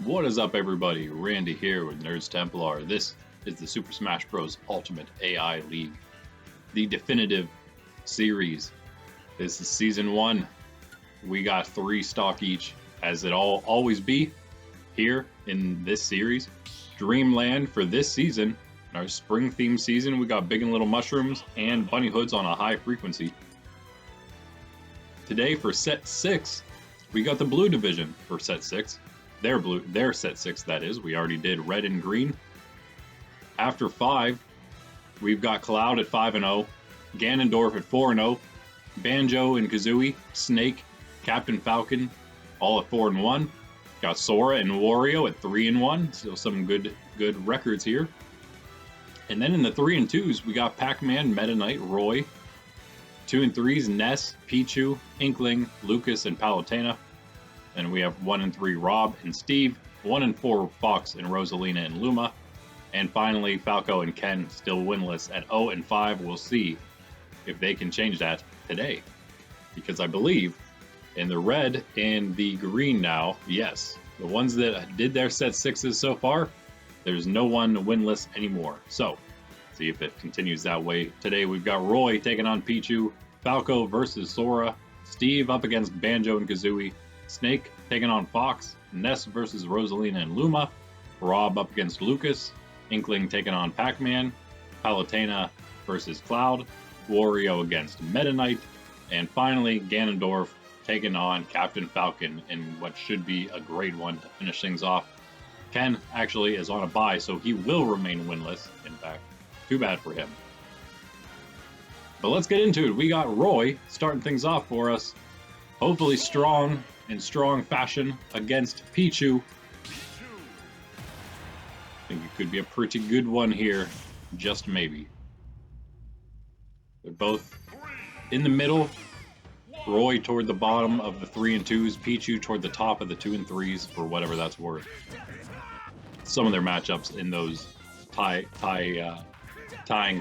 What is up, everybody? Randy here with Nerds Templar. This is the Super Smash Bros. Ultimate AI League, the definitive series. This is Season 1. We got 3 stock each, as it always be here in this series. Dreamland for this season, our spring themed season, we got Big and Little Mushrooms and Bunny Hoods on a high frequency. Today for Set 6, we got the Blue Division for Set 6. Their Set 6, that is. We already did Red and Green. After 5, we've got Cloud at 5-0, Ganondorf at 4-0, Banjo and Kazooie, Snake, Captain Falcon, all at 4-1. Got Sora and Wario at 3-1, so some good records here. And then in the 3 and 2s, we got Pacman, Meta Knight, Roy. 2 and 3s, Ness, Pichu, Inkling, Lucas, and Palutena. And we have 1 and 3, Rob and Steve. 1 and 4, Fox and Rosalina and Luma. And finally, Falco and Ken still winless at 0 and 5. We'll see if they can change that today. Because I believe in the red and the green now, yes, the ones that did their Set 6s so far, there's no one winless anymore. So, see if it continues that way. Today we've got Roy taking on Pichu, Falco versus Sora, Steve up against Banjo and Kazooie, Snake taking on Fox, Ness versus Rosalina and Luma, Rob up against Lucas, Inkling taking on Pacman, Palutena versus Cloud, Wario against Meta Knight, and finally Ganondorf taking on Captain Falcon in what should be a great one to finish things off. Ken actually is on a bye, so he will remain winless. In fact, too bad for him. But let's get into it. We got Roy starting things off for us. Hopefully strong fashion against Pichu. I think it could be a pretty good one here, just maybe. They're both in the middle. Roy toward the bottom of the 3 and 2s, Pichu toward the top of the 2 and 3s, for whatever that's worth. Some of their matchups in those tying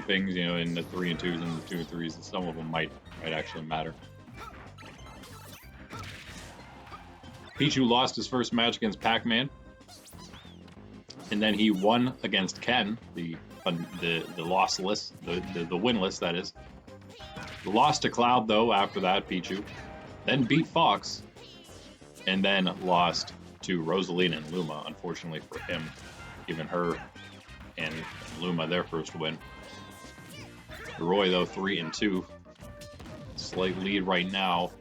things, you know, in the 3 and 2s and the 2 and 3s, some of them might actually matter. Pichu lost his first match against Pacman, and then he won against Ken, the lossless, the winless, that is. Lost to Cloud, though, after that, Pichu. Then beat Fox, and then lost to Rosalina and Luma, unfortunately for him, giving her and Luma their first win. Roy, though, 3 and 2. Slight lead right now.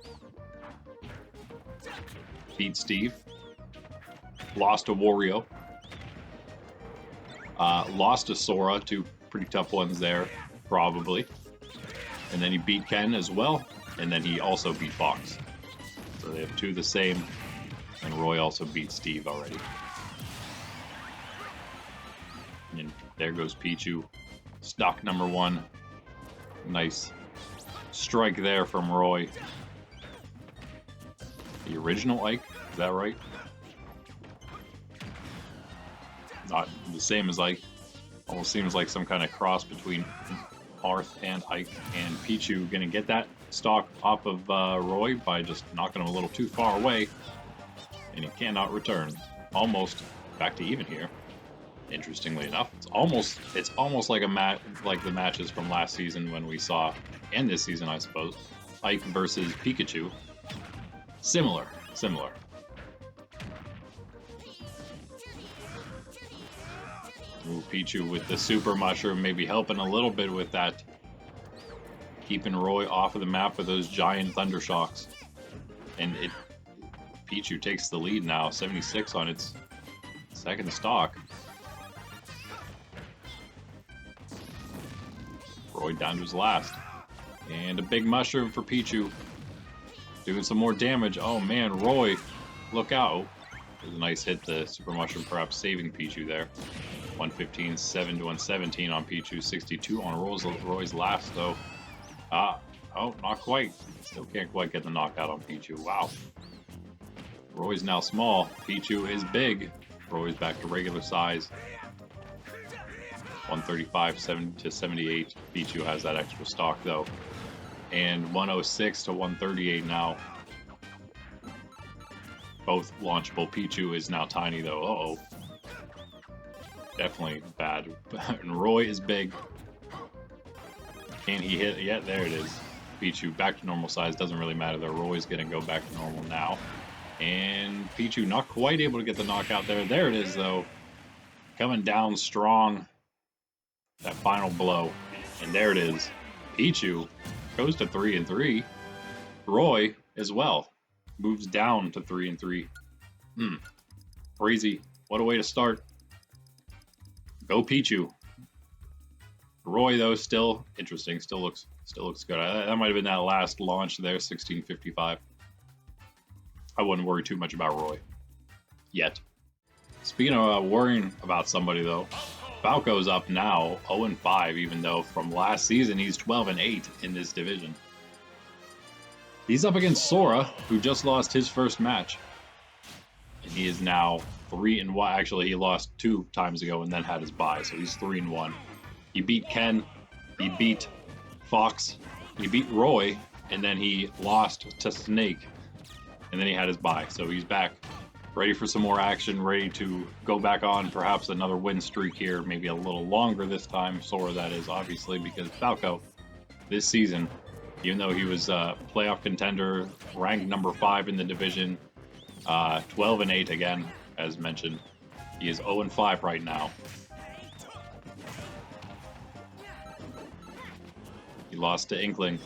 Beat Steve. Lost to Wario. Lost to Sora, 2 pretty tough ones there, probably. And then he beat Ken as well, and then he also beat Fox. So they have 2 the same, and Roy also beat Steve already. And there goes Pichu, stock number 1. Nice strike there from Roy. The original Ike, is that right? Not the same as Ike. Almost seems like some kind of cross between Arth and Ike, and Pichu gonna get that stock off of Roy by just knocking him a little too far away, and he cannot return. Almost back to even here. Interestingly enough, it's almost like a match, like the matches from last season when we saw, and this season I suppose, Ike versus Pikachu. Similar. Ooh, Pichu with the super mushroom, maybe helping a little bit with that, keeping Roy off of the map with those giant thunder shocks. And Pichu takes the lead now, 76 on its second stock. Roy down to his last. And a big mushroom for Pichu. Doing some more damage. Oh man, Roy, look out. There's a nice hit, the super mushroom perhaps saving Pichu there. 115, 7 to 117 on Pichu, 62 on Roy's last though. Oh, not quite. Still can't quite get the knockout on Pichu. Wow. Roy's now small. Pichu is big. Roy's back to regular size. 135, 7 to 78. Pichu has that extra stock though. And 106 to 138 now. both launchable. Pichu is now tiny though. Uh-oh. Definitely bad. And Roy is big. Can he hit? Yeah, there it is. Pichu back to normal size. Doesn't really matter though. Roy's gonna go back to normal now. And Pichu not quite able to get the knockout there. There it is though. Coming down strong. That final blow. And there it is. Pichu goes to 3-3. Roy as well moves down to 3-3. Crazy. What a way to start. Go Pichu. Roy though still interesting. Still looks good. That might have been that last launch there, 1655. I wouldn't worry too much about Roy yet. Speaking of worrying about somebody though, Falco's up now 0-5, even though from last season he's 12-8 in this division. He's up against Sora, who just lost his first match. And he is now 3-1. Actually, he lost 2 times ago and then had his bye, so he's 3-1. He beat Ken, he beat Fox, he beat Roy, and then he lost to Snake. And then he had his bye, so he's back. Ready for some more action, ready to go back on perhaps another win streak here, maybe a little longer this time. Sora, that is, obviously, because Falco, this season, even though he was a playoff contender, ranked number 5 in the division, 12-8 again, as mentioned. He is 0-5 right now. He lost to Inkling.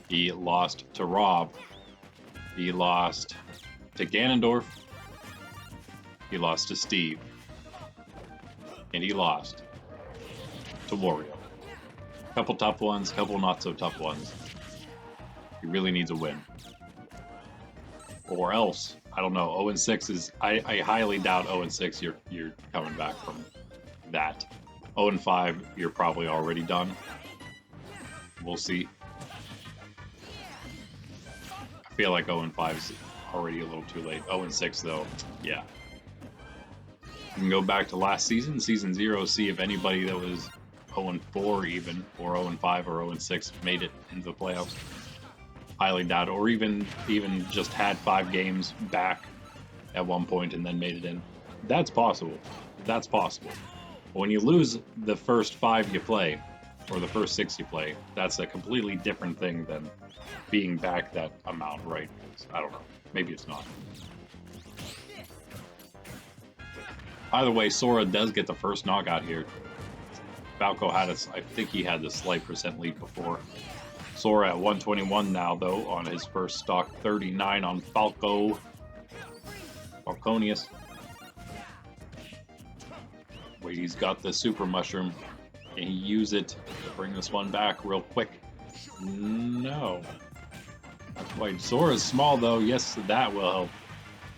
He lost to Rob. He lost to Ganondorf. He lost to Steve. And he lost to Wario. Couple tough ones, couple not so tough ones. He really needs a win. Or else, I don't know, 0-6 is... I highly doubt 0-6 you're coming back from that. 0-5, you're probably already done. We'll see. I feel like 0-5 is already a little too late. 0-6 though, yeah. You can go back to last season, season 0, see if anybody that was 0-4 even, or 0-5 or 0-6 made it into the playoffs. Highly doubt, or even just had 5 games back at one point and then made it in. That's possible. That's possible. But when you lose the first 5 you play, or the first 6 you play, that's a completely different thing than being back that amount, right? I don't know. Maybe it's not. Either way, Sora does get the first knockout here. Falco had I think he had the slight percent lead before. Sora at 121 now, though, on his first stock. 39 on Falco. Falconius. Wait, he's got the super mushroom. Can he use it to bring this one back real quick? No. Not quite. Sora's small, though. Yes, that will help.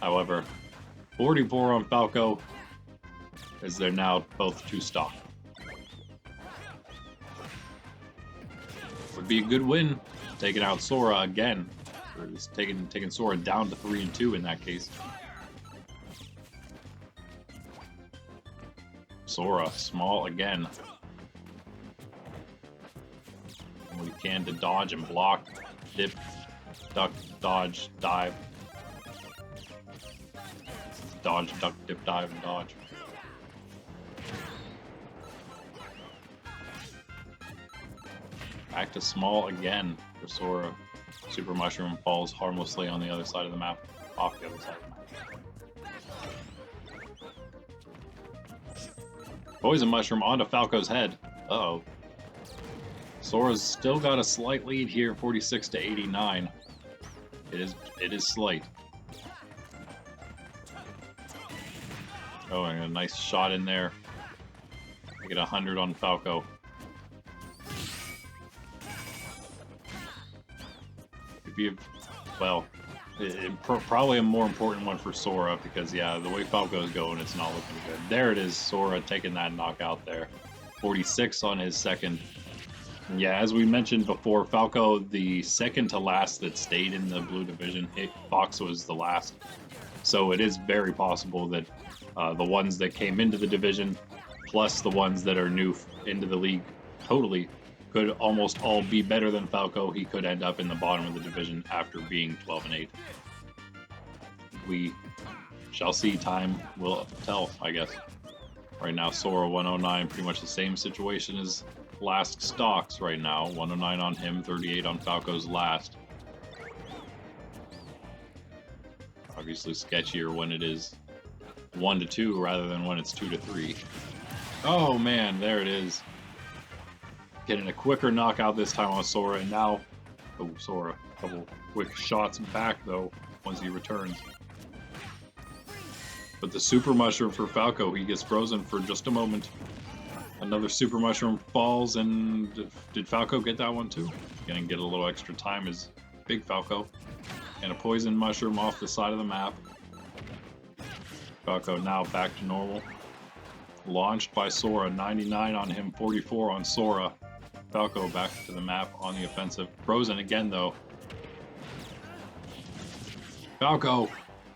However, 44 on Falco, as they're now both 2 stock. Would be a good win, taking out Sora again. Or just taking Sora down to 3-2 in that case. Sora, small again. What he can to dodge and block, dip, duck, dodge, dive. Dodge, duck, dip, dive, and dodge. Back to small again for Sora. Super Mushroom falls harmlessly on the other side of the map. Off the other side of the map. Poison Mushroom onto Falco's head. Uh-oh. Sora's still got a slight lead here, 46-89. It is slight. Oh, and a nice shot in there. I get 100 on Falco. Well, probably a more important one for Sora because, yeah, the way Falco's going, it's not looking good. There it is, Sora taking that knockout there. 46 on his second. And yeah, as we mentioned before, Falco, the second to last that stayed in the blue division. Fox was the last. So it is very possible that the ones that came into the division, plus the ones that are new into the league, totally could almost all be better than Falco. He could end up in the bottom of the division after being 12-8. we shall see. Time will tell, I guess. Right now, Sora 109, pretty much the same situation as last stocks right now. 109 on him, 38 on Falco's last. Obviously sketchier when it is 1 to 2 rather than when it's 2 to 3. Oh man, there it is. Getting a quicker knockout this time on Sora, and now, oh, Sora, a couple quick shots back though once he returns. But the Super Mushroom for Falco, he gets frozen for just a moment. Another Super Mushroom falls, and did Falco get that one too? Gonna get a little extra time as Big Falco. And a Poison Mushroom off the side of the map. Falco now back to normal. Launched by Sora, 99 on him, 44 on Sora. Falco back to the map on the offensive. Frozen again though. Falco!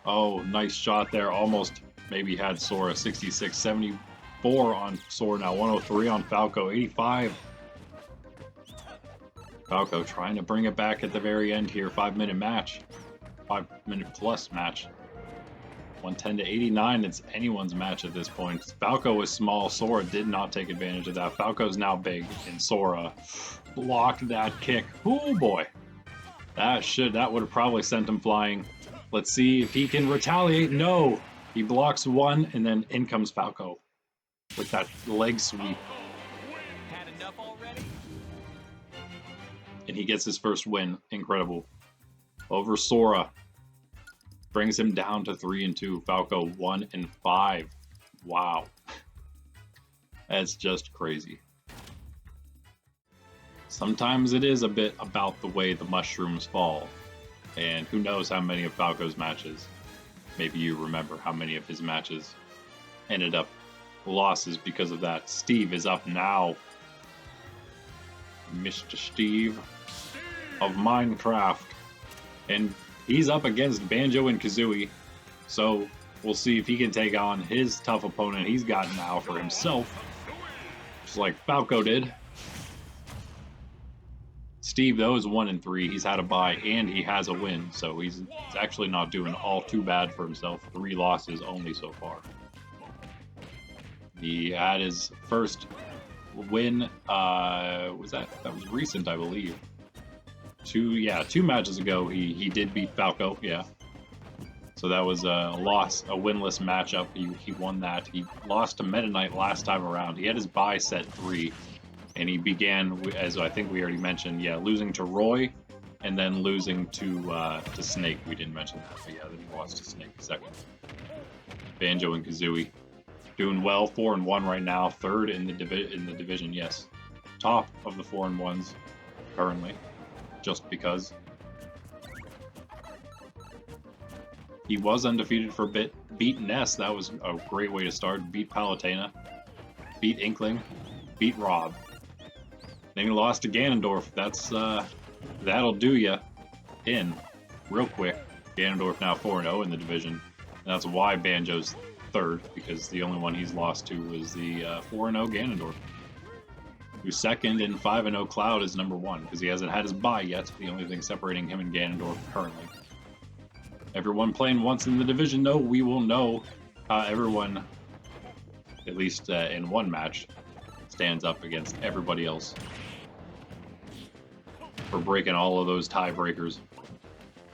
Oh, nice shot there. Almost maybe had Sora. 66, 74 on Sora now. 103 on Falco. 85. Falco trying to bring it back at the very end here. 5-minute match. 5-minute plus match. 110 to 89. It's anyone's match at this point. Falco is small. Sora did not take advantage of that. Falco's now big, and Sora blocked that kick. Oh boy. That would have probably sent him flying. Let's see if he can retaliate. No! He blocks one, and then in comes Falco with that leg sweep. Had enough already? And he gets his first win. Incredible. Over Sora. Brings him down to 3 and 2. Falco 1 and 5. Wow. That's just crazy. Sometimes it is a bit about the way the mushrooms fall. And who knows how many of Falco's matches, maybe you remember how many of his matches ended up losses because of that. Steve is up now. Mr. Steve of Minecraft. And he's up against Banjo and Kazooie. So we'll see if he can take on his tough opponent he's got now for himself. Just like Falco did. Steve, though, is 1 and 3. He's had a bye and he has a win, so he's actually not doing all too bad for himself. 3 losses only so far. He had his first win. That was recent, I believe. 2 matches ago, he did beat Falco. Yeah. So that was a winless matchup. He won that. He lost to Meta Knight last time around. He had his bye set 3. And he began, as I think we already mentioned, losing to Roy, and then losing to Snake. We didn't mention that, but then he lost to Snake second. Banjo and Kazooie doing well, 4 and 1 right now, 3rd in the division. Yes, top of the 4 and 1s currently, just because he was undefeated for a bit. Beat Ness, that was a great way to start. Beat Palutena, beat Inkling, beat Rob. Then he lost to Ganondorf. That'll do ya in real quick. Ganondorf now 4-0 in the division. And that's why Banjo's 3rd, because the only one he's lost to was the 4-0 Ganondorf. Who's 2nd, and 5-0 Cloud is number 1, because he hasn't had his bye yet. The only thing separating him and Ganondorf currently. Everyone playing once in the division, though, we will know everyone, at least in one match, stands up against everybody else for breaking all of those tiebreakers.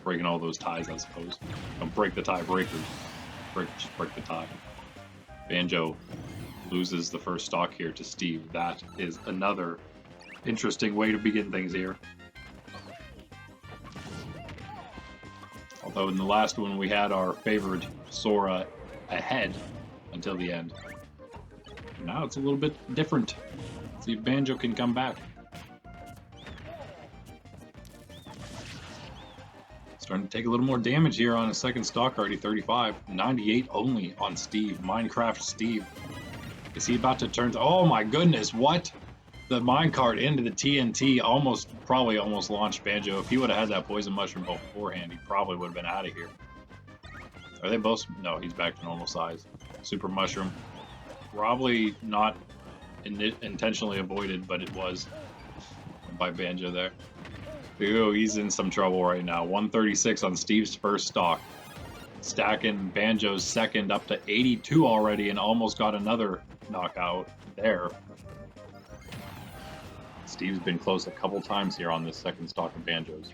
Breaking all those ties, I suppose. Don't break the tiebreakers. Just break the tie. Banjo loses the first stock here to Steve. That is another interesting way to begin things here. Although in the last one we had our favored Sora ahead until the end. Now it's a little bit different. Let's see if Banjo can come back. Starting to take a little more damage here on his second stock already, 35. 98 only on Steve. Minecraft Steve. Is he about to turn to... Oh my goodness, what? The minecart into the TNT probably almost launched Banjo. If he would have had that poison mushroom beforehand, he probably would have been out of here. Are they both... No, he's back to normal size. Super mushroom. Probably not intentionally avoided, but it was by Banjo there. Ew, he's in some trouble right now. 136 on Steve's first stock. stacking Banjo's second up to 82 already and almost got another knockout there. Steve's been close a couple times here on this second stock of Banjo's.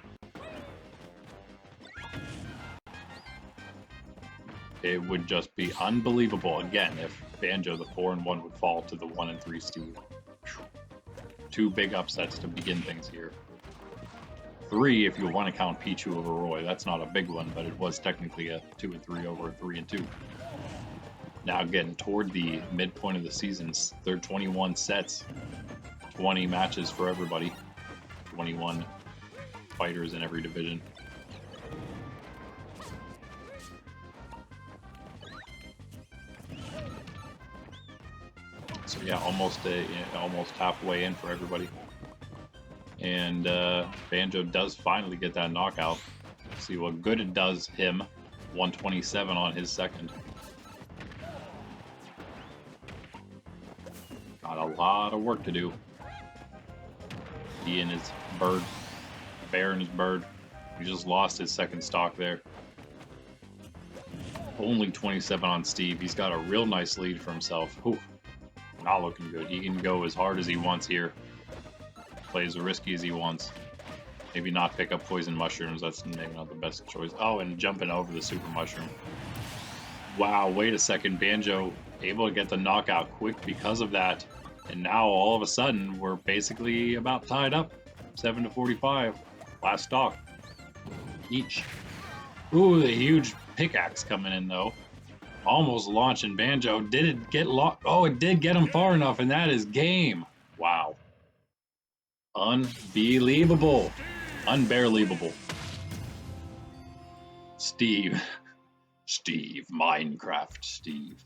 It would just be unbelievable again if Banjo, the 4-1, would fall to the 1-3 Steve. 2 big upsets to begin things here. 3 if you want to count Pichu over Roy. That's not a big one, but it was technically a 2-3 over a 3-2. Now getting toward the midpoint of the seasons, they're 21 sets, 20 matches for everybody, 21 fighters in every division. So yeah, almost halfway in for everybody. And Banjo does finally get that knockout. See what good it does him. 127 on his second. Got a lot of work to do. He and his bird. Bear and his bird. He just lost his second stock there. Only 27 on Steve. He's got a real nice lead for himself. Whew. Not looking good. He can go as hard as he wants here. Play as risky as he wants. Maybe not pick up poison mushrooms. That's maybe not the best choice. Oh, and jumping over the super mushroom. Wow, wait a second. Banjo able to get the knockout quick because of that. And now all of a sudden we're basically about tied up. 7-45. Last stock. Each. Ooh, the huge pickaxe coming in though. Almost launching Banjo. Did it get locked? Oh, it did get him far enough, and that is game. Wow. Unbelievable. Unbearable. Steve, Minecraft Steve,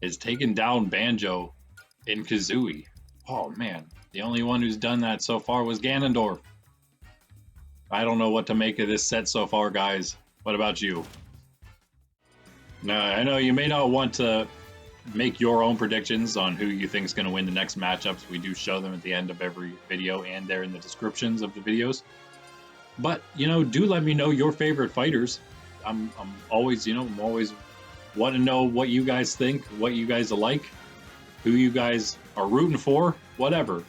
has taken down Banjo and Kazooie. Oh man, the only one who's done that so far was Ganondorf. I don't know what to make of this set so far, guys. What about you? Now, I know you may not want to make your own predictions on who you think is going to win the next matchups. We do show them at the end of every video, and they're in the descriptions of the videos. But, you know, do let me know your favorite fighters. I'm always, I'm always want to know what you guys think, what you guys like, who you guys are rooting for, whatever.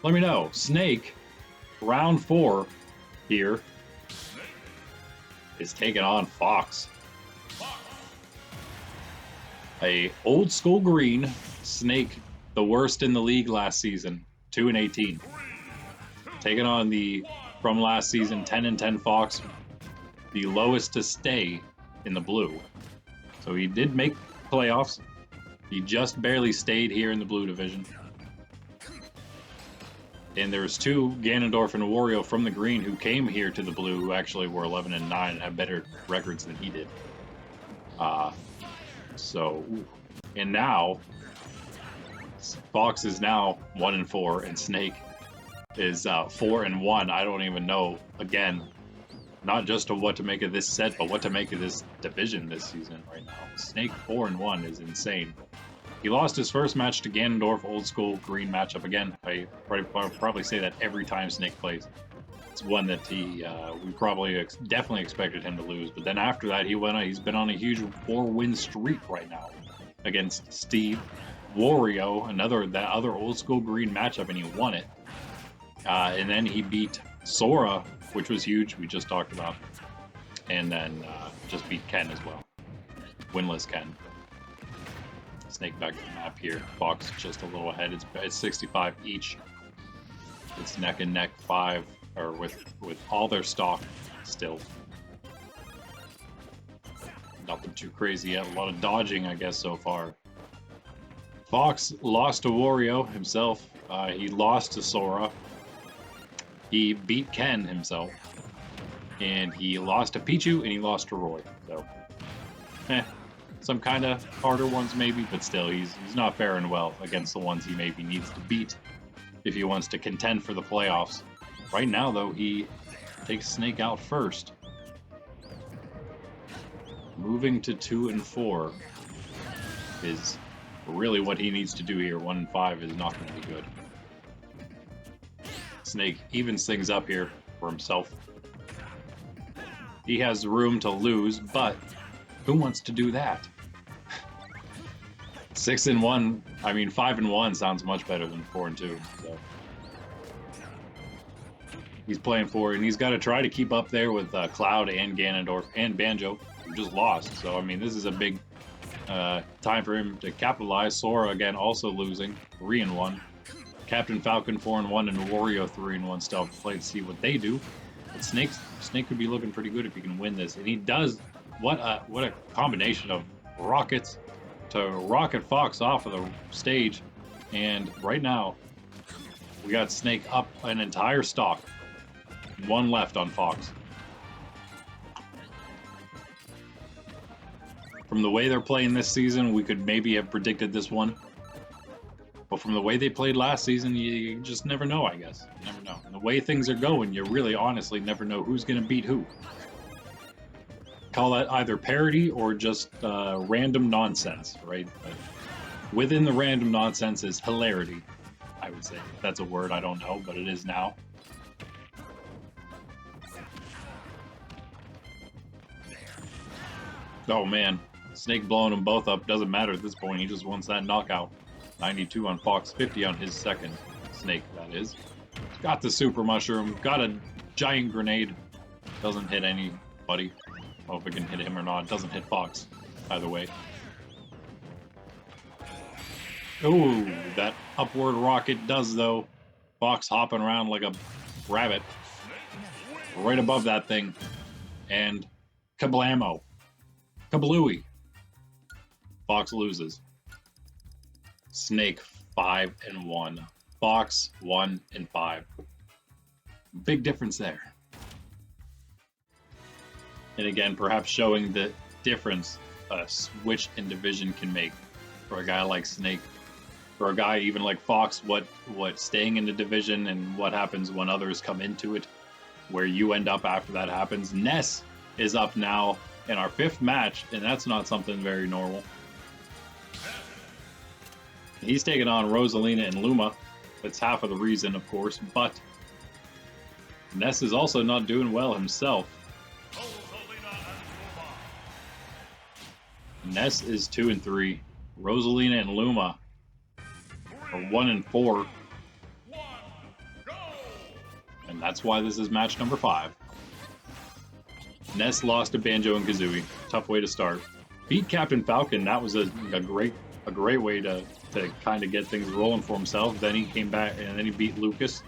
Let me know. Snake, round 4 here, is taking on Fox. A old school green Snake, the worst in the league last season, 2-18. Taking on the, from last season, 10-10 Fox, the lowest to stay in the blue. So he did make playoffs. He just barely stayed here in the blue division. And there's 2, Ganondorf and Wario from the green, who came here to the blue, who actually were 11-9 and have better records than he did. And now Fox is now 1-4, and Snake is 4-1. I don't even know, again, not just what to make of this set, but what to make of this division this season right now. Snake 4-1 is insane. He lost his first match to Ganondorf, old school green matchup. Again, I probably say that every time Snake plays. It's one that we probably definitely expected him to lose. But then after that, he's been on a huge 4-win streak right now against Steve, Wario, that other old school green matchup, and he won it. And then he beat Sora, which was huge. We just talked about, and then just beat Ken as well. Winless Ken. Snake back to the map here. Fox just a little ahead. It's 65 each. It's neck and neck 5. Or with all their stock still. Nothing too crazy yet. A lot of dodging, I guess, so far. Fox lost to Wario himself. He lost to Sora. He beat Ken himself. And he lost to Pichu, and he lost to Roy. So, some kind of harder ones maybe, but still, he's not faring well against the ones he maybe needs to beat if he wants to contend for the playoffs. Right now, though, he takes Snake out first. Moving to 2-4 is really what he needs to do here. 1-5 is not going to be good. Snake evens things up here for himself. He has room to lose, but Who wants to do that? 6-1. I mean, 5-1 sounds much better than 4-2. So he's playing for it, and he's got to try to keep up there with Cloud and Ganondorf and Banjo, who just lost. So I mean, this is a big time for him to capitalize. Sora again also losing, 3-1. Captain Falcon 4-1 and Wario 3-1. Still have to play to see what they do. But Snake could be looking pretty good if he can win this, and he does. What a combination of rockets to rocket Fox off of the stage, and right now we got Snake up an entire stock. One left on Fox. From the way they're playing this season, we could maybe have predicted this one. But from the way they played last season, you just never know, I guess. You never know. And the way things are going, you really honestly never know who's going to beat who. Call that either parody or just random nonsense, right? But within the random nonsense is hilarity, I would say. That's a word I don't know, but it is now. Oh man, Snake blowing them both up doesn't matter at this point. He just wants that knockout. 92 on Fox, 50 on his second Snake, that is. Got the super mushroom, got a giant grenade. Doesn't hit anybody. I don't know if it can hit him or not. Doesn't hit Fox, either way. Ooh, that upward rocket does though. Fox hopping around like a rabbit. Right above that thing. And kablamo. Kablooey. Fox loses. Snake 5-1. Fox 1-5. Big difference there. And again, perhaps showing the difference a switch in division can make for a guy like Snake. For a guy even like Fox, what staying in the division and what happens when others come into it, where you end up after that happens. Ness is up now in our 5th match, and that's not something very normal. He's taking on Rosalina and Luma. That's half of the reason, of course, but Ness is also not doing well himself. Ness is 2-3. Rosalina and Luma are 1-4. And that's why this is match number 5. Ness lost to Banjo and Kazooie. Tough way to start. Beat Captain Falcon. That was a great way to kind of get things rolling for himself. Then he came back and then he beat Lucas.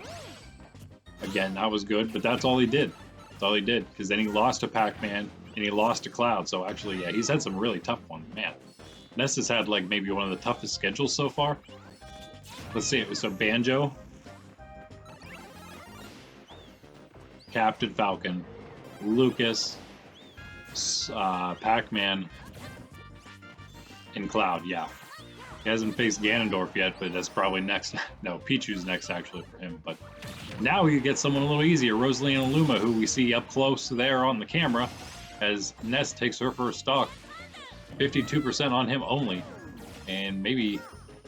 Again, that was good, but that's all he did. That's all he did, because then he lost to Pacman and he lost to Cloud. So actually, yeah, he's had some really tough ones, man. Ness has had like maybe one of the toughest schedules so far. Let's see. So Banjo, Captain Falcon, Lucas, Pacman, and Cloud. Yeah, he hasn't faced Ganondorf yet, but that's probably next. No, Pichu's next actually for him. But now he gets someone a little easier. Rosalina and Luma, who we see up close there on the camera, as Ness takes her first stock. 52% on him only, and maybe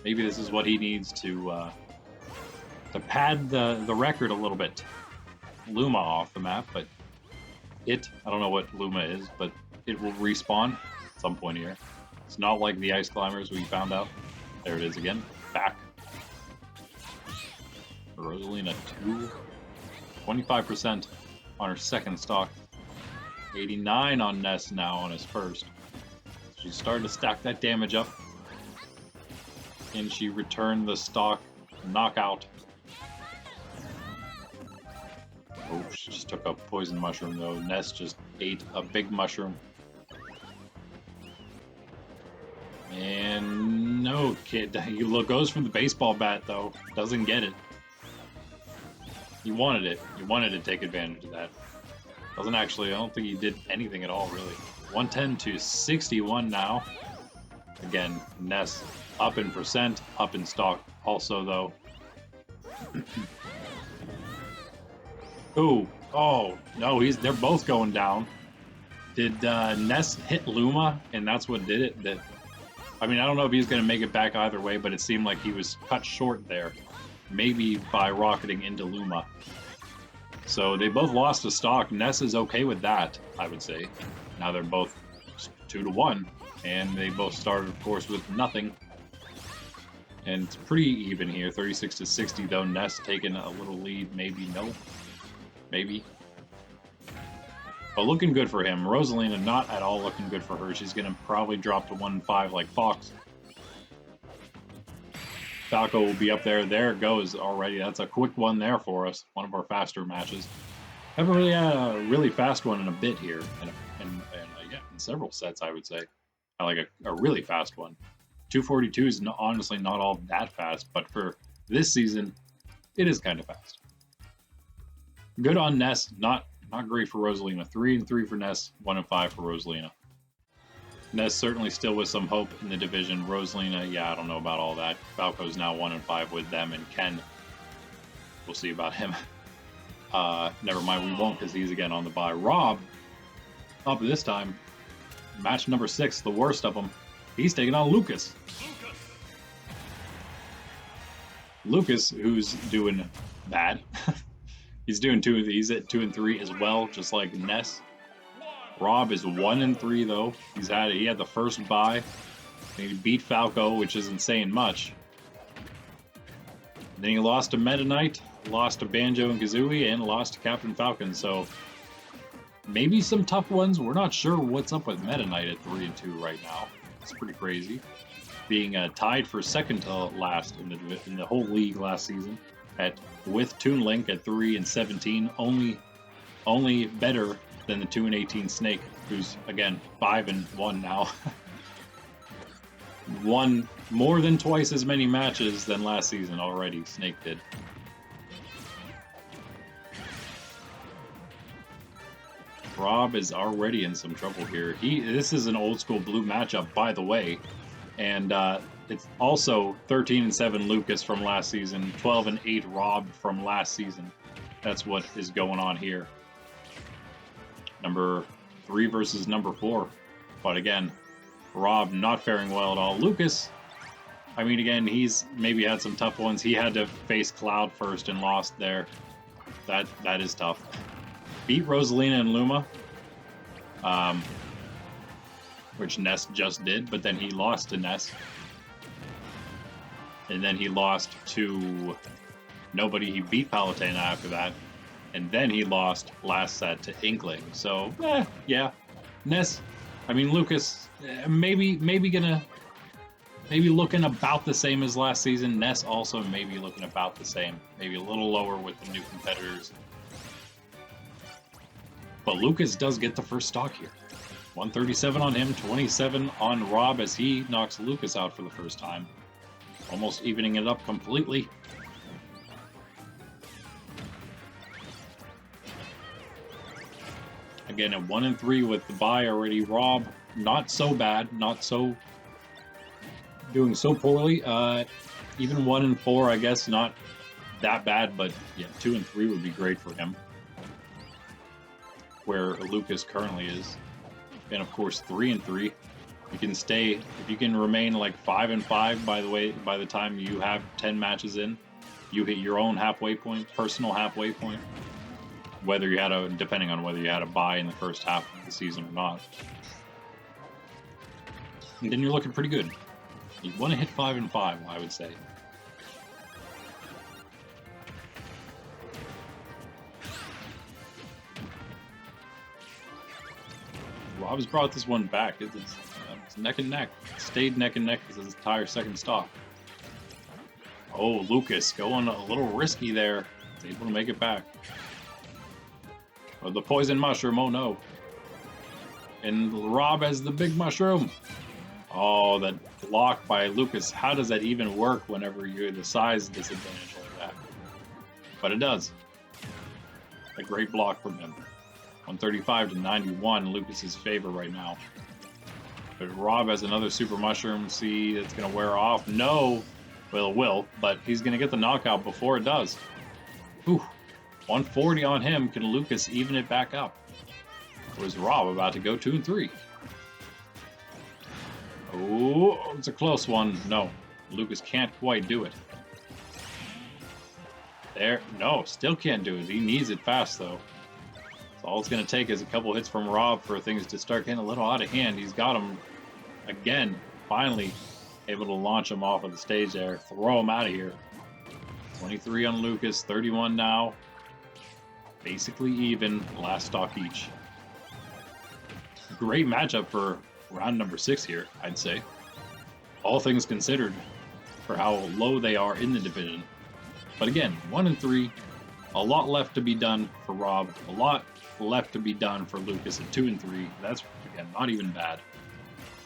this is what he needs to pad the record a little bit. Luma off the map, but I don't know what Luma is, but it will respawn at some point here. It's not like the ice climbers we found out. There it is again, back. Rosalina 25% on her second stock. 89 on Ness now on his first. She's starting to stack that damage up. Can she return the stock knockout? Oh, she just took a poison mushroom though. Ness just ate a big mushroom. And no, kid. He goes for the baseball bat though. Doesn't get it. He wanted it. He wanted to take advantage of that. Doesn't actually. I don't think he did anything at all, really. 110 to 61 now. Again, Ness up in percent, up in stock also, though. Ooh. Oh, no, they're both going down. Did Ness hit Luma, and that's what did it? I mean, I don't know if he's going to make it back either way, but it seemed like he was cut short there. Maybe by rocketing into Luma. So they both lost a stock. Ness is okay with that, I would say. Now they're both 2-1, and they both started, of course, with nothing. And it's pretty even here, 36-60, though. Ness taking a little lead, maybe, no, maybe. But looking good for him. Rosalina, not at all looking good for her. She's going to probably drop to 1-5 like Fox. Falco will be up there. There it goes already. That's a quick one there for us. One of our faster matches. Haven't really had a really fast one in a bit here. And yeah, in several sets, I would say. I like a really fast one. 242 is honestly not all that fast, but for this season, it is kind of fast. Good on Ness. Not great for Rosalina. 3-3 for Ness. 1-5 for Rosalina. Ness certainly still with some hope in the division. Rosalina, yeah, I don't know about all that. Falco's now 1-5 with them, and Ken, we'll see about him. Never mind, we won't, because he's again on the bye. Rob, up this time, match number 6, the worst of them. He's taking on Lucas. Lucas, who's doing bad. He's at 2-3 as well, just like Ness. Rob is 1-3 though. He had the first bye. He beat Falco, which isn't saying much. Then he lost to Meta Knight, lost to Banjo and Kazooie, and lost to Captain Falcon. So maybe some tough ones. We're not sure what's up with Meta Knight at 3-2 right now. It's pretty crazy. Being tied for second to last in the whole league last season, with Toon Link at 3-17, only better than the 2-18 Snake, who's again 5-1 now. Won more than twice as many matches than last season already. Snake did. Rob is already in some trouble here. This is an old school blue matchup, by the way, and it's also 13-7 Lucas from last season, 12-8 Rob from last season. That's what is going on here. Number 3 versus number 4. But again, Rob not faring well at all. Lucas, I mean, again, he's maybe had some tough ones. He had to face Cloud first and lost there. That is tough. Beat Rosalina and Luma, which Ness just did, but then he lost to Ness. And then he lost to nobody. He beat Palutena after that. And then he lost last set to Inkling. So, yeah. Ness, I mean, Lucas, maybe looking about the same as last season. Ness also maybe looking about the same. Maybe a little lower with the new competitors. But Lucas does get the first stock here. 137 on him, 27 on Rob as he knocks Lucas out for the first time. Almost evening it up completely. Again, at 1-3 with the bye already. Rob, not so bad, not so doing so poorly. Even 1-4, I guess, not that bad, but yeah, 2-3 would be great for him. Where Lucas currently is. And of course, 3-3. You can stay, if you can remain like 5-5, by the time you have 10 matches in, you hit your own halfway point, personal halfway point. Depending on whether you had a bye in the first half of the season or not. And then you're looking pretty good. You want to hit 5-5, I would say. Rob's brought this one back. It's neck and neck. It stayed neck and neck as his entire second stop. Oh, Lucas going a little risky there. He's able to make it back. Oh, the poison mushroom, oh no. And Rob has the big mushroom. Oh, that block by Lucas. How does that even work whenever you're the size disadvantage like that? But it does. A great block from him. 135-91, Lucas's favor right now. But Rob has another super mushroom. See, it's going to wear off. No. Well, it will, but he's going to get the knockout before it does. Whew. 140 on him. Can Lucas even it back up? Or is Rob about to go 2-3? Oh, it's a close one. No, Lucas can't quite do it. There, no, still can't do it. He needs it fast, though. All it's going to take is a couple hits from Rob for things to start getting a little out of hand. He's got him again, finally able to launch him off of the stage there, throw him out of here. 23 on Lucas, 31 now. Basically even, last stock each. Great matchup for round number 6 here, I'd say. All things considered, for how low they are in the division. But again, 1 and 3, a lot left to be done for Rob, a lot left to be done for Lucas at 2 and 3. That's, again, not even bad.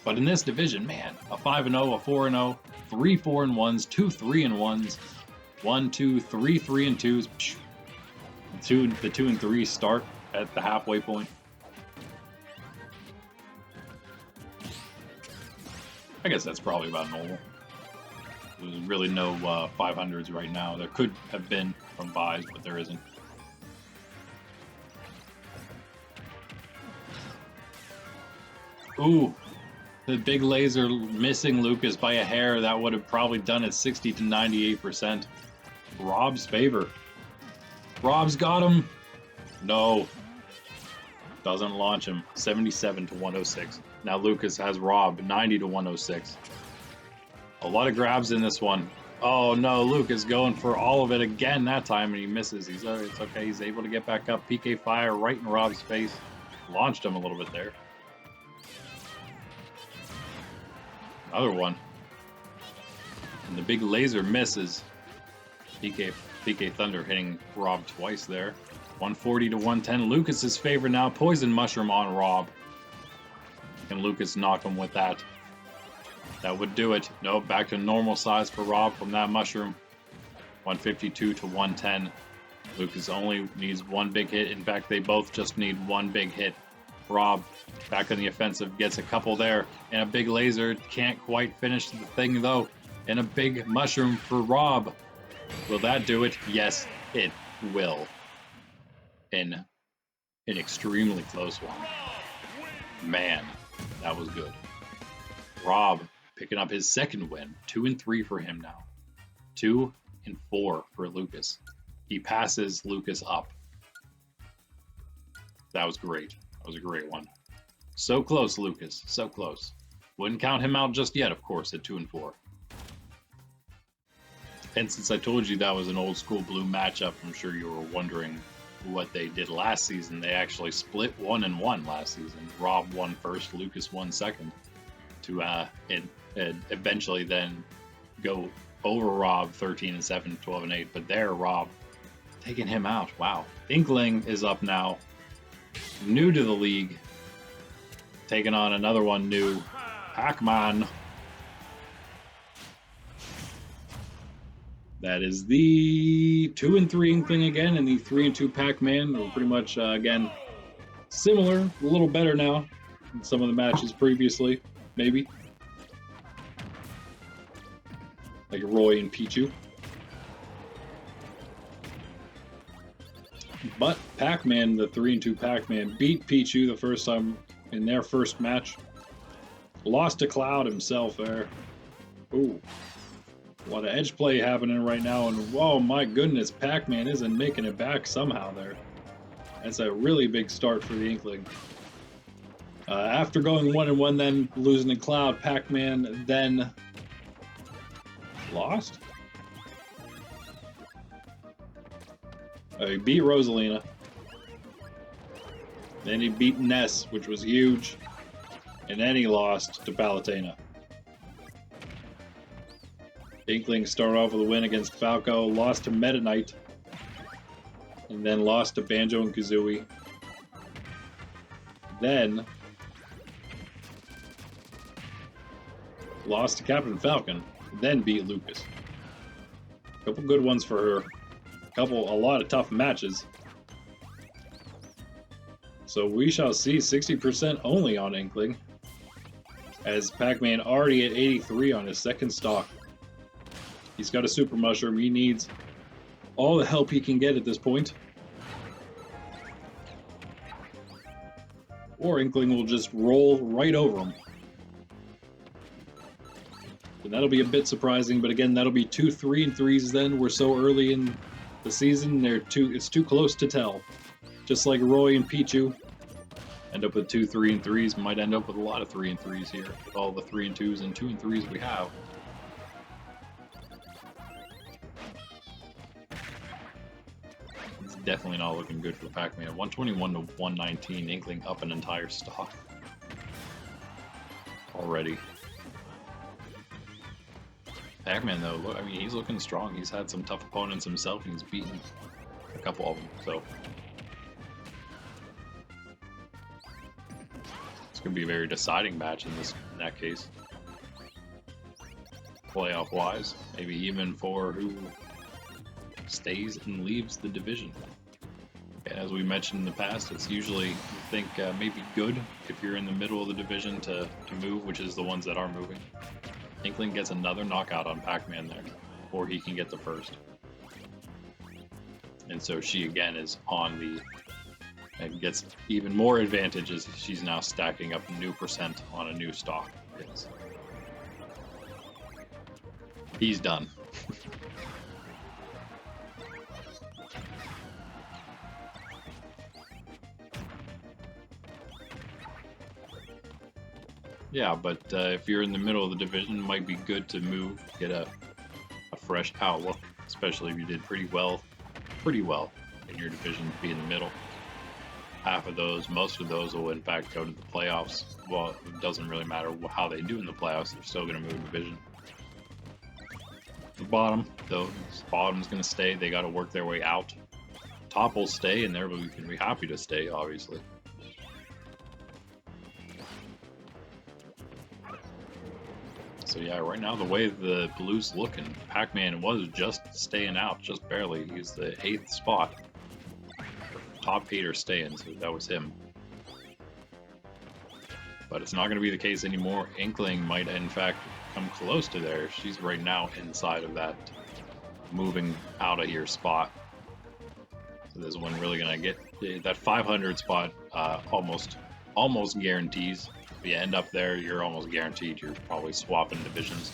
But in this division, man, a 5-0, a 4-0, 3 4-1s, 2 3-1s, 1, 2, 3 3-2s. The 2 and 3 start at the halfway point. I guess that's probably about normal. There's really no 500s right now. There could have been from buys, but there isn't. Ooh, the big laser missing Lucas by a hair. That would have probably done it 60 to 98%. Rob's favor. Rob's got him. No. Doesn't launch him. 77 to 106. Now Lucas has Rob 90 to 106. A lot of grabs in this one. Oh no, Lucas going for all of it again that time, and he misses. It's okay. He's able to get back up. PK fire right in Rob's face. Launched him a little bit there. Another one. And the big laser misses. PK Thunder hitting Rob twice there. 140 to 110. Lucas's favor now. Poison Mushroom on Rob. Can Lucas knock him with that? That would do it. Nope, back to normal size for Rob from that mushroom. 152 to 110. Lucas only needs one big hit. In fact, they both just need one big hit. Rob, back on the offensive, gets a couple there. And a big laser. Can't quite finish the thing, though. And a big mushroom for Rob. Will that do it? Yes, it will. In an extremely close one. Man, that was good. Rob picking up his second win. 2 and 3 for him now. 2 and 4 for Lucas. He passes Lucas up. That was great. That was a great one. So close, Lucas. So close. Wouldn't count him out just yet, of course, at 2 and 4. And since I told you that was an old school blue matchup, I'm sure you were wondering what they did last season. They actually split 1 and 1 last season. Rob won first, Lucas won second. To and eventually then go over Rob 13 and 7, 12 and 8. But there, Rob taking him out. Wow. Inkling is up now, new to the league, taking on another one new, Pacman. That is the 2 and 3 Inkling again, and the 3 and 2 Pacman. We're pretty much again similar, a little better now than some of the matches previously. Maybe. Like Roy and Pichu. But Pacman, the 3 and 2 Pacman, beat Pichu the first time in their first match. Lost to Cloud himself there. Ooh. A lot of edge play happening right now, and whoa, my goodness, Pacman isn't making it back somehow there. That's a really big start for the Inkling. After going 1 and 1, then losing to Cloud, Pacman then lost. He beat Rosalina. Then he beat Ness, which was huge. And then he lost to Palutena. Inkling started off with a win against Falco, lost to Meta Knight, and then lost to Banjo and Kazooie. Then lost to Captain Falcon, then beat Lucas. A couple good ones for her. A lot of tough matches. So we shall see 60% only on Inkling, as Pacman already at 83 on his second stock. He's got a super mushroom. He needs all the help he can get at this point. Or Inkling will just roll right over him. And that'll be a bit surprising, but again, that'll be 2 3 and 3s then. We're so early in the season, it's too close to tell. Just like Roy and Pichu. End up with 2 3 and 3s. Might end up with a lot of 3 and 3s here. With all the 3 and 2s and 2 and 3s we have. It's definitely not looking good for Pacman. 121 to 119. Inkling up an entire stock. Already. Pacman though, look, I mean, he's looking strong. He's had some tough opponents himself and he's beaten a couple of them, so. It's going to be a very deciding match in that case. Playoff wise, maybe even for who stays and leaves the division. And as we mentioned in the past, it's usually, I think, maybe good if you're in the middle of the division to move, which is the ones that are moving. Inkling gets another knockout on Pacman there, or he can get the first. And so she again is on the, and gets even more advantages. She's now stacking up new percent on a new stock. He's done. Yeah, but if you're in the middle of the division, it might be good to move, get a fresh outlook, especially if you did pretty well in your division to be in the middle. Half of those, most of those will in fact go to the playoffs. Well, it doesn't really matter how they do in the playoffs, they're still going to move division. The bottom, though, bottom's going to stay, they got to work their way out. Top will stay, and they're going to be happy to stay, obviously. So yeah, right now the way the Blues looking, Pacman was just staying out, just barely. He's the 8th spot. Top 8 are staying, so that was him. But it's not going to be the case anymore. Inkling might in fact come close to there. She's right now inside of that moving out of here spot. So this one really going to get that 500 spot almost guarantees. If you end up there, you're almost guaranteed you're probably swapping divisions,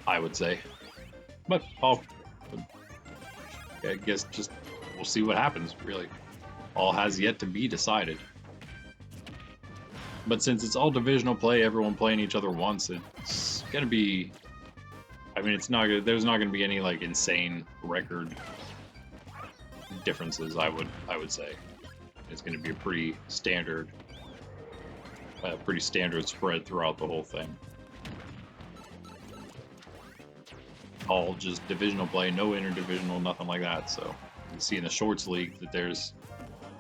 I would say. But I guess just we'll see what happens, really. All has yet to be decided. But since it's all divisional play, everyone playing each other once, it's gonna be, I mean, it's not, there's not gonna be any like insane record differences, I would say. It's gonna be a pretty standard spread throughout the whole thing. All just divisional play, no interdivisional, nothing like that. So you can see in the Shorts League that there's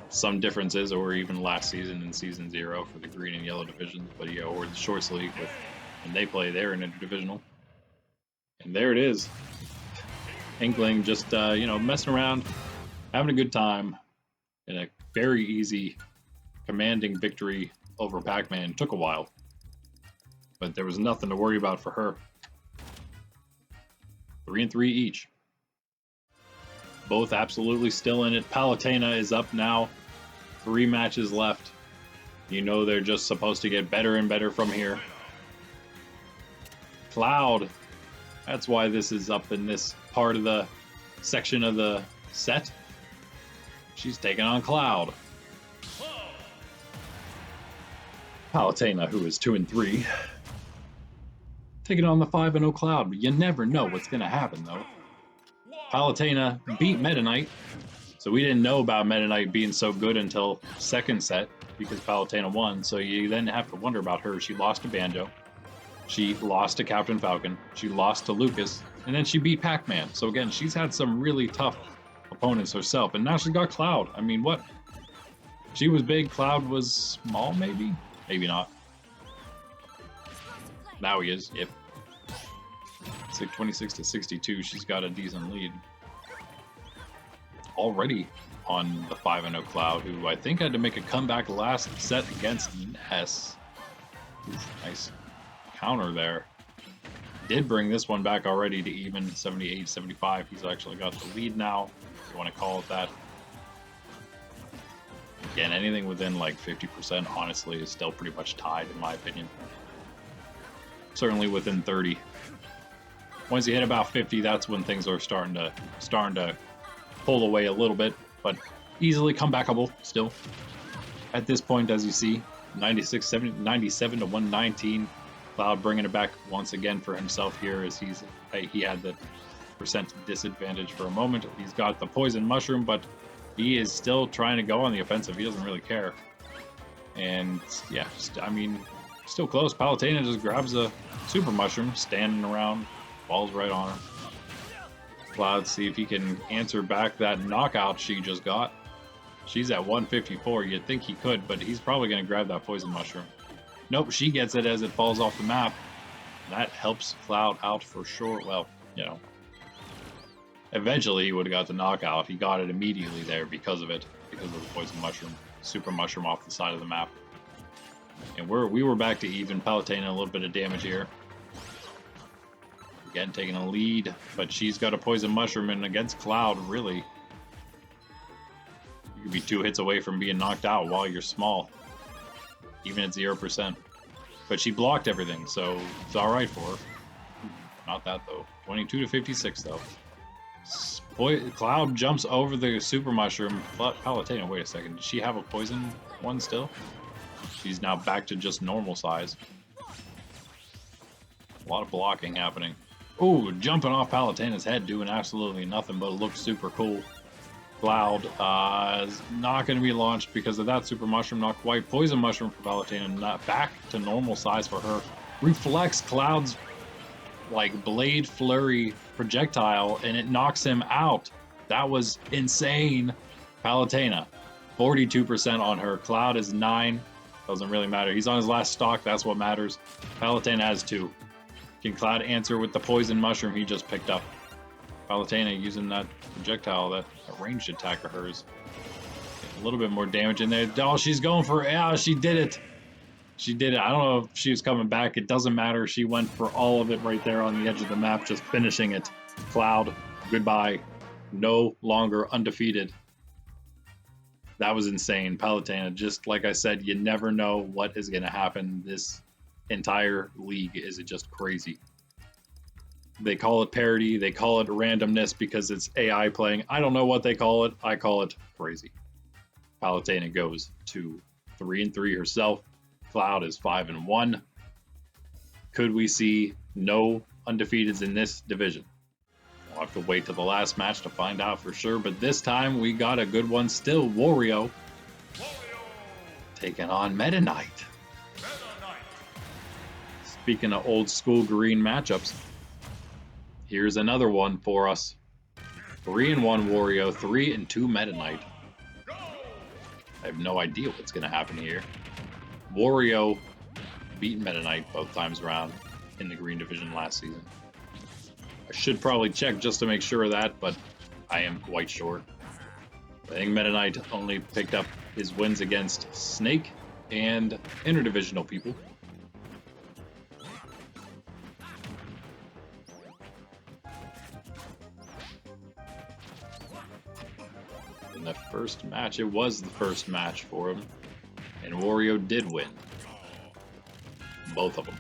some differences, or even last season in Season 0 for the green and yellow divisions. But yeah, or the Shorts League, when they play, they're in interdivisional. And there it is. Inkling just, messing around, having a good time in a very easy, commanding victory over Pacman. Took a while, but there was nothing to worry about for her. 3 and 3 each. Both absolutely still in it. Palutena is up now. 3 matches left. You know they're just supposed to get better and better from here. Cloud. That's why this is up in this part of the section of the set. She's taking on Cloud. Palutena, who is 2 and 3, taking on the 5-0 Cloud. You never know what's going to happen, though. Palutena beat Meta Knight, so we didn't know about Meta Knight being so good until second set because Palutena won. So you then have to wonder about her. She lost to Banjo, she lost to Captain Falcon, she lost to Lucas, and then she beat Pacman. So again, she's had some really tough opponents herself, and now she's got Cloud. I mean, what? She was big, Cloud was small, maybe? Maybe not. Now he is, yep. It's like 26 to 62. She's got a decent lead. Already on the 5-0 Cloud, who I think had to make a comeback last set against Ness. Oof, nice counter there. Did bring this one back already to even 78-75. He's actually got the lead now, if you want to call it that. Again, anything within like 50%, honestly, is still pretty much tied, in my opinion. Certainly within 30. Once you hit about 50, that's when things are starting to pull away a little bit. But easily comebackable still. At this point, as you see, 97 to 119. Cloud bringing it back once again for himself here as he had the percent disadvantage for a moment. He's got the poison mushroom, but he is still trying to go on the offensive. He doesn't really care. And yeah, I mean, still close. Palutena just grabs a super mushroom, standing around, falls right on her. Cloud, see if he can answer back that knockout she just got. She's at 154. You'd think he could, but he's probably going to grab that poison mushroom. Nope, she gets it as it falls off the map. That helps Cloud out for sure. Well, you know, eventually he would have got the knockout. He got it immediately there because of it, because of the poison mushroom, super mushroom off the side of the map. And we were back to even. Palutena a little bit of damage here. Again, taking a lead, but she's got a poison mushroom, and against Cloud, really, you could be 2 hits away from being knocked out while you're small, even at 0%. But she blocked everything, so it's all right for her. Not that though. 22 to 56 though. Cloud jumps over the super mushroom. Palutena, wait a second. Does she have a poison one still? She's now back to just normal size. A lot of blocking happening. Ooh, jumping off Palutena's head, doing absolutely nothing, but it looks super cool. Cloud is not going to be launched because of that super mushroom. Not quite. Poison mushroom for Palutena, not back to normal size for her. Reflects Cloud's like blade flurry projectile, and it knocks him out. That was insane. Palutena, 42% on her. Cloud is 9. Doesn't really matter. He's on his last stock. That's what matters. Palutena has 2. Can Cloud answer with the poison mushroom he just picked up? Palutena using that projectile, that ranged attack of hers. A little bit more damage in there. Oh, she's going for it. Yeah, she did it. She did it. I don't know if she was coming back. It doesn't matter. She went for all of it right there on the edge of the map, just finishing it. Cloud, goodbye. No longer undefeated. That was insane. Palutena, just like I said, you never know what is going to happen. This entire league is just crazy. They call it parity. They call it randomness because it's AI playing. I don't know what they call it. I call it crazy. Palutena goes to 3-3 herself. Cloud is 5-1. Could we see no undefeateds in this division? We'll have to wait till the last match to find out for sure, but this time we got a good one still. Wario taking on Meta Knight. Speaking of old school green matchups, here's another one for us. 3-1 Wario, 3-2 Meta Knight. I have no idea what's going to happen here. Wario beat Meta Knight both times around in the green division last season. I should probably check just to make sure of that, but I am quite sure. I think Meta Knight only picked up his wins against Snake and interdivisional people. In the first match, it was the first match for him, and Wario did win. Both of them.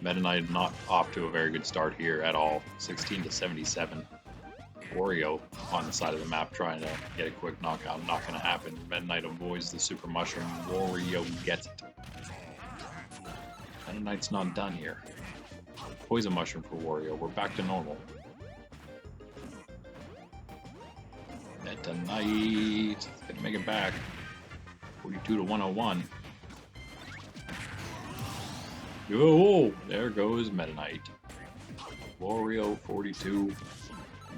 Meta Knight not off to a very good start here at all. 16 to 77. Wario on the side of the map trying to get a quick knockout. Not going to happen. Meta Knight avoids the super mushroom. Wario gets it. Meta Knight's not done here. Poison mushroom for Wario. We're back to normal. Meta Knight gonna make it back. 42 to 101. Oh, there goes Meta Knight. Wario 42.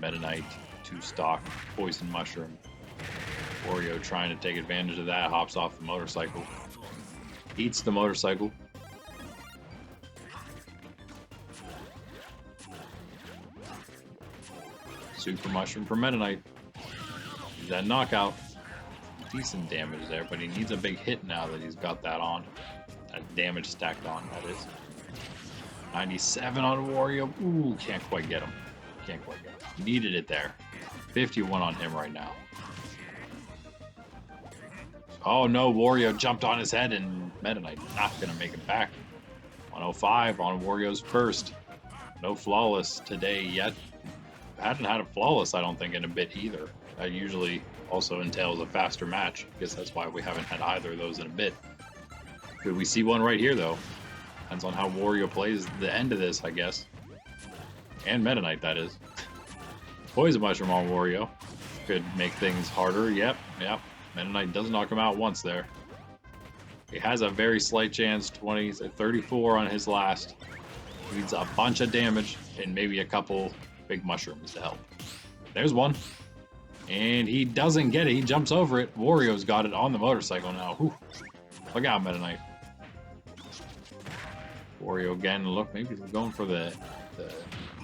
Meta Knight 2 stock. Poison mushroom. Wario trying to take advantage of that. Hops off the motorcycle. Eats the motorcycle. Super mushroom for Meta Knight. That knockout. Decent damage there, but he needs a big hit now that he's got that on. That damage stacked on, that is. 97 on Wario. Ooh, can't quite get him. Can't quite get him. Needed it there. 51 on him right now. Oh no, Wario jumped on his head and Meta Knight not going to make it back. 105 on Wario's first. No flawless today yet. Hadn't had a flawless, I don't think, in a bit either. That usually also entails a faster match. I guess that's why we haven't had either of those in a bit. Could we see one right here, though? Depends on how Wario plays the end of this, I guess. And Meta Knight, that is. Poison Mushroom on Wario. Could make things harder. Yep. Meta Knight does knock him out once there. He has a very slight chance. 34 on his last. Needs a bunch of damage and maybe a couple big mushrooms to help. There's one. And he doesn't get it. He jumps over it. Wario's got it on the motorcycle now. Whew. Look out, Meta Knight. Wario again. Look, maybe he's going for the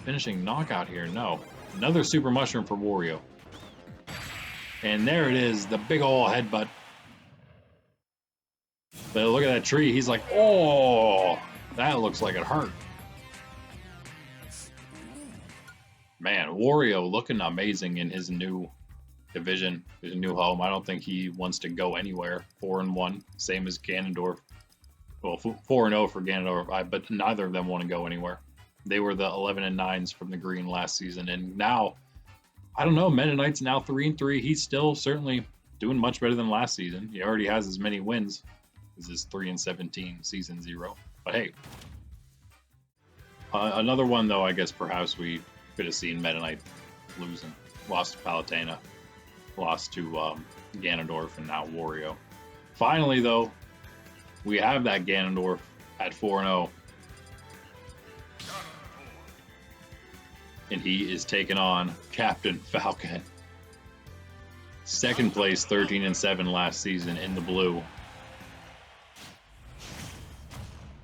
finishing knockout here. No. Another super mushroom for Wario. And there it is. The big ol' headbutt. But look at that tree. He's like, oh, that looks like it hurt. Man, Wario looking amazing in his new division, his new home. I don't think he wants to go anywhere. 4-1, same as Ganondorf. Well, 4-0 for Ganondorf, but neither of them want to go anywhere. They were the 11-9s from the green last season, and now, I don't know, Meta Knight's now 3-3. He's still certainly doing much better than last season. He already has as many wins as his 3-17 season 0. But hey, another one though, I guess perhaps we could have seen Meta Knight losing. Lost to Palutena, lost to Ganondorf, and now Wario. Finally though, we have that Ganondorf at 4-0. And he is taking on Captain Falcon. Second place, 13-7 last season in the blue.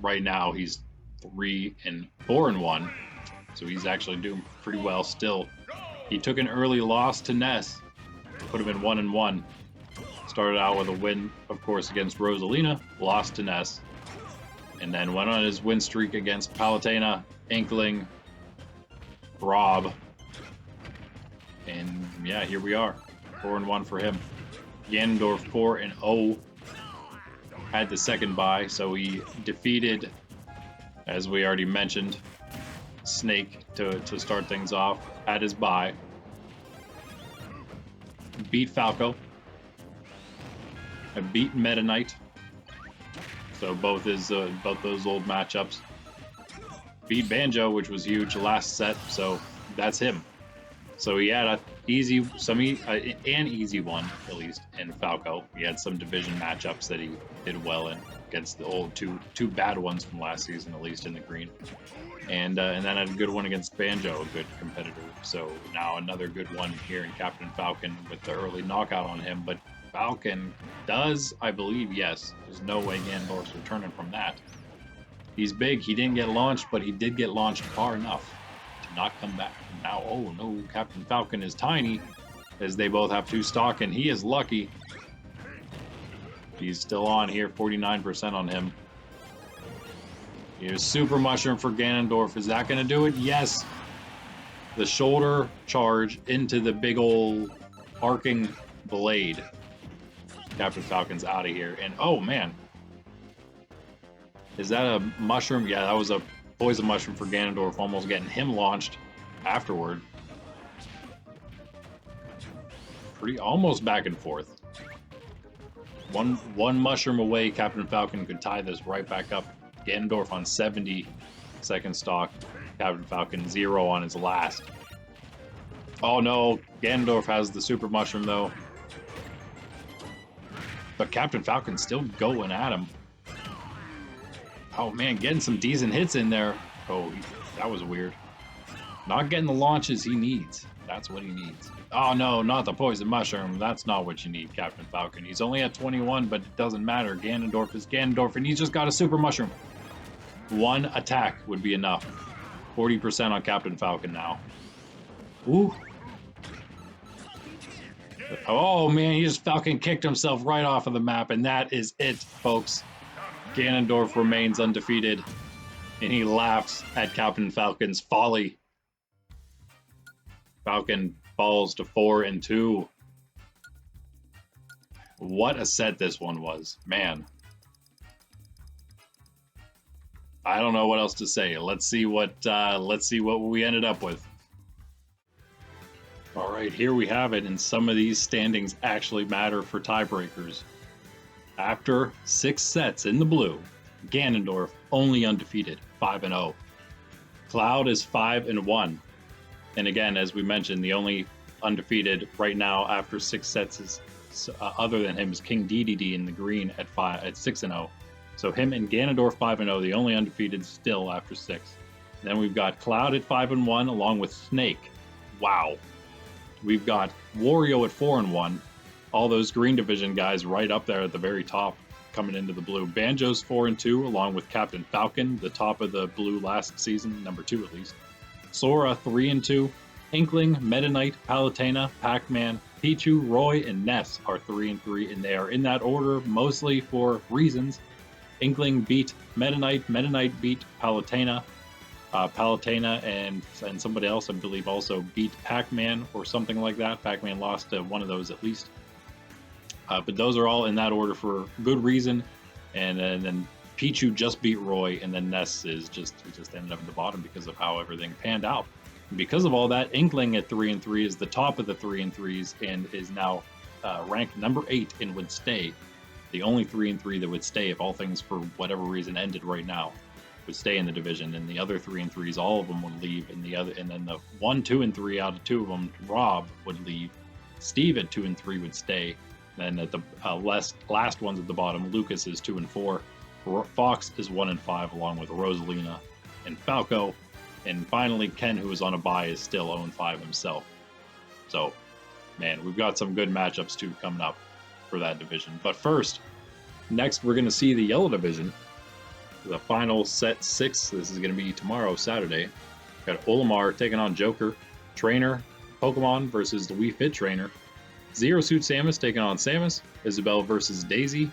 Right now, he's 4-1, so he's actually doing pretty well still. He took an early loss to Ness, put him in 1-1. Started out with a win, of course, against Rosalina, lost to Ness, and then went on his win streak against Palutena, Inkling, Rob, and yeah, here we are, 4-1 for him. Ganondorf 4-0. Had the second bye, so he defeated, as we already mentioned, Snake to start things off. Had his bye. Beat Falco. And beat Meta Knight. So both those old matchups. Beat Banjo, which was huge last set, so that's him. So he had an easy one, at least, in Falco. He had some division matchups that he did well in against the old two bad ones from last season, at least in the green. And then had a good one against Banjo, a good competitor. So now another good one here in Captain Falcon with the early knockout on him. But Falcon does, I believe, yes. There's no way Ganondorf's returning from that. He's big. He didn't get launched, but he did get launched far enough to not come back. Now, oh no, Captain Falcon is tiny, as they both have 2 stock, and he is lucky. He's still on here, 49% on him. Here's Super Mushroom for Ganondorf. Is that going to do it? Yes. The shoulder charge into the big old arcing blade. Captain Falcon's out of here. And oh man. Is that a mushroom? Yeah, that was a poison mushroom for Ganondorf, almost getting him launched afterward. Almost back and forth. One mushroom away, Captain Falcon could tie this right back up. Ganondorf on 70-second stock. Captain Falcon 0 on his last. Oh no, Ganondorf has the super mushroom though. But Captain Falcon's still going at him. Oh man, getting some decent hits in there. Oh, that was weird. Not getting the launches he needs. That's what he needs. Oh no, not the poison mushroom. That's not what you need, Captain Falcon. He's only at 21, but it doesn't matter. Ganondorf is Ganondorf, and he's just got a super mushroom. One attack would be enough. 40% on Captain Falcon now. Ooh. Oh man, he just Falcon kicked himself right off of the map, and that is it, folks. Ganondorf remains undefeated, and he laughs at Captain Falcon's folly. Falcon falls to 4-2. What a set this one was, man. I don't know what else to say. Let's see what we ended up with. All right, here we have it, and some of these standings actually matter for tiebreakers. After 6 sets in the blue, Ganondorf only undefeated, 5-0. Cloud is 5-1. And again, as we mentioned, the only undefeated right now after 6 sets is other than him is King DDD in the green at 6-0. So him and Ganondorf 5-0, the only undefeated still after 6. Then we've got Cloud at 5-1 along with Snake. Wow. We've got Wario at 4-1. All those green division guys right up there at the very top coming into the blue. Banjo's 4-2 along with Captain Falcon, the top of the blue last season, number 2 at least. Sora 3-2. Inkling, Meta Knight, Palutena, Pacman, Pichu, Roy, and Ness are 3-3, and they are in that order mostly for reasons. Inkling beat Meta Knight beat Palutena. Palutena and somebody else, I believe, also beat Pacman or something like that. Pacman lost to one of those at least. But those are all in that order for good reason. And then Pichu just beat Roy, and then Ness is just ended up at the bottom because of how everything panned out. And because of all that, Inkling at 3-3 is the top of the 3-3s and is now ranked number 8 and would stay. The only 3-3 that would stay if all things for whatever reason ended right now would stay in the division, and the other 3-3s, all of them would leave, and then the 1, 2, and 3 out of 2 of them, Rob would leave. Steve at 2 and 3 would stay. Then at the last ones at the bottom, Lucas is 2 and 4. Fox is 1 and 5, along with Rosalina and Falco. And finally, Ken, who is on a bye, is still 0 and 5 himself. So, man, we've got some good matchups too coming up for that division. But first, next we're going to see the yellow division. The final set 6. This is going to be tomorrow, Saturday. Got Olimar taking on Joker. Trainer, Pokemon versus the Wii Fit trainer. Zero Suit Samus taking on Samus. Isabelle versus Daisy.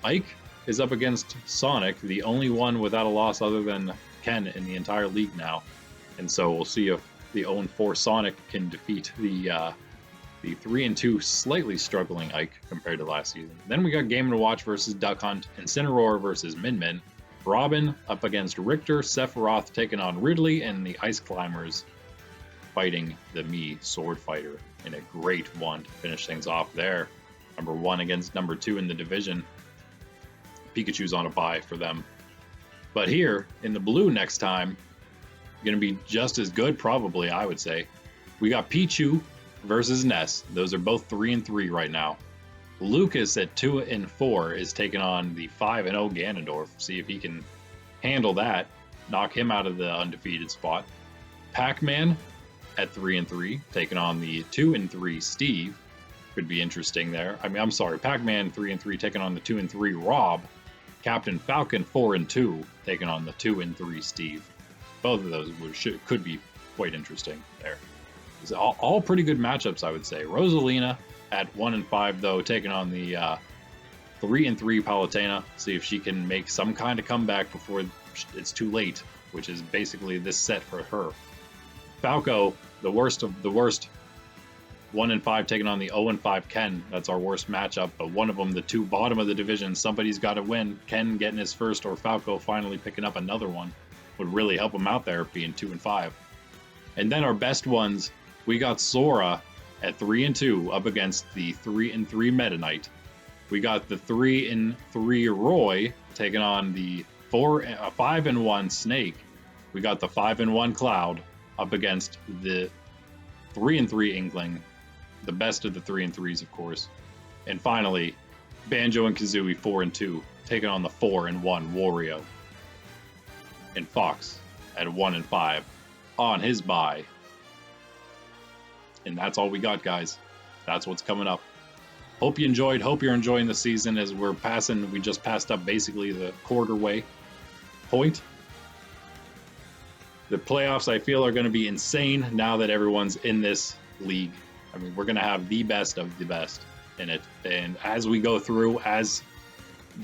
Ike is up against Sonic, the only one without a loss other than Ken in the entire league now. And so we'll see if the 0-4 Sonic can defeat the 3-2 slightly struggling Ike compared to last season. Then we got Game & Watch versus Duck Hunt. Incineroar versus Min Min. Robin up against Richter. Sephiroth taking on Ridley, and the Ice Climbers fighting the Mii Sword Fighter in a great one to finish things off there. Number 1 against number 2 in the division. Pikachu's on a bye for them. But here in the blue next time, going to be just as good, probably, I would say. We got Pichu versus Ness. Those are both 3-3 right now. Lucas at 2 and 4 is taking on the 5-0 Ganondorf. See if he can handle that, knock him out of the undefeated spot. Pacman at 3-3, taking on the 2-3 Steve. Could be interesting there. I mean, I'm sorry, Pacman 3-3 taking on the 2-3 Rob. Captain Falcon 4-2 taking on the 2-3 Steve. Both of those could be quite interesting there. It's all pretty good matchups, I would say. Rosalina at 1-5 though, taking on the 3-3 Palutena. See if she can make some kind of comeback before it's too late, which is basically this set for her. Falco, the worst of the worst, 1-5 taking on the 0-5 Ken. That's our worst matchup, but one of them, the 2 bottom of the division, somebody's got to win. Ken getting his first, or Falco finally picking up another one would really help him out there, being 2-5. And then our best ones, we got Sora at 3-2 up against the 3-3 Meta Knight. We got the 3-3 Roy taking on the 5-1 Snake. We got the 5-1 Cloud up against the 3-3 Inkling, the best of the 3-3s, of course. And finally, Banjo and Kazooie 4-2 taking on the 4-1 Wario. And Fox at 1-5 on his bye. And that's all we got, guys. That's what's coming up. Hope you enjoyed. Hope you're enjoying the season as we just passed up basically the quarter-way point. The playoffs, I feel, are going to be insane now that everyone's in this league. I mean, we're going to have the best of the best in it. And as we go through, as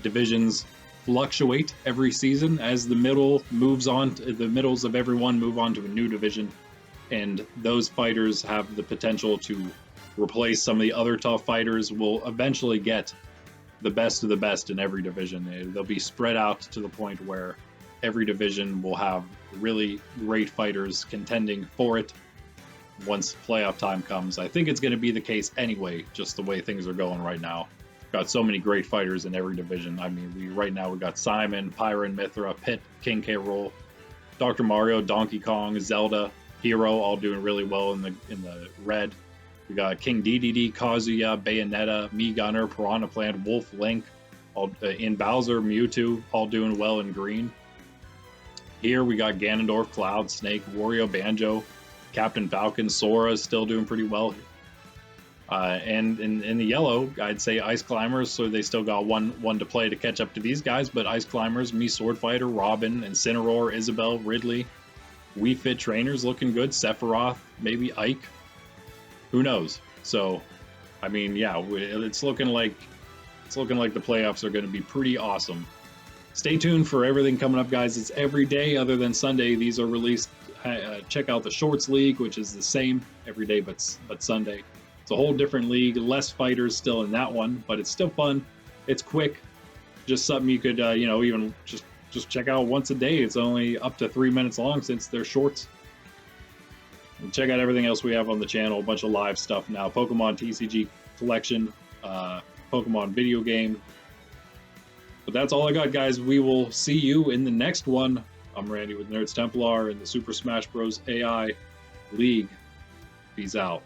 divisions fluctuate every season, as the middle moves on, the middles of everyone move on to a new division, and those fighters have the potential to replace some of the other tough fighters, we'll eventually get the best of the best in every division. They'll be spread out to the point where every division will have really great fighters contending for it. once playoff time comes. I think it's going to be the case anyway, just the way things are going right now. Got so many great fighters in every division. I mean, right now we got Simon, Pyron, Mithra, Pit, King K. Rool, Dr. Mario, Donkey Kong, Zelda, Hero, all doing really well in the red. We got King DDD, Kazuya, Bayonetta, Me Gunner, Piranha Plant, Wolf, Link, all in Bowser, Mewtwo, all doing well in green. Here we got Ganondorf, Cloud, Snake, Wario, Banjo, Captain Falcon, Sora is still doing pretty well. And in the yellow, I'd say Ice Climbers, so they still got one to play to catch up to these guys, but Ice Climbers, me Swordfighter, Robin, Incineroar, Isabelle, Ridley, Wii Fit trainers looking good, Sephiroth, maybe Ike, who knows? So, I mean, yeah, it's looking like the playoffs are going to be pretty awesome. Stay tuned for everything coming up, guys. It's every day other than Sunday. These are released. Check out the Shorts League, which is the same every day, but Sunday. It's a whole different league, less fighters still in that one, but it's still fun. It's quick, just something you could, even just check out once a day. It's only up to 3 minutes long since they're shorts. And check out everything else we have on the channel, a bunch of live stuff now. Pokemon TCG collection, Pokemon video game. But that's all I got, guys. We will see you in the next one. I'm Randy with Nerds Templar in the Super Smash Bros. AI League. Peace out.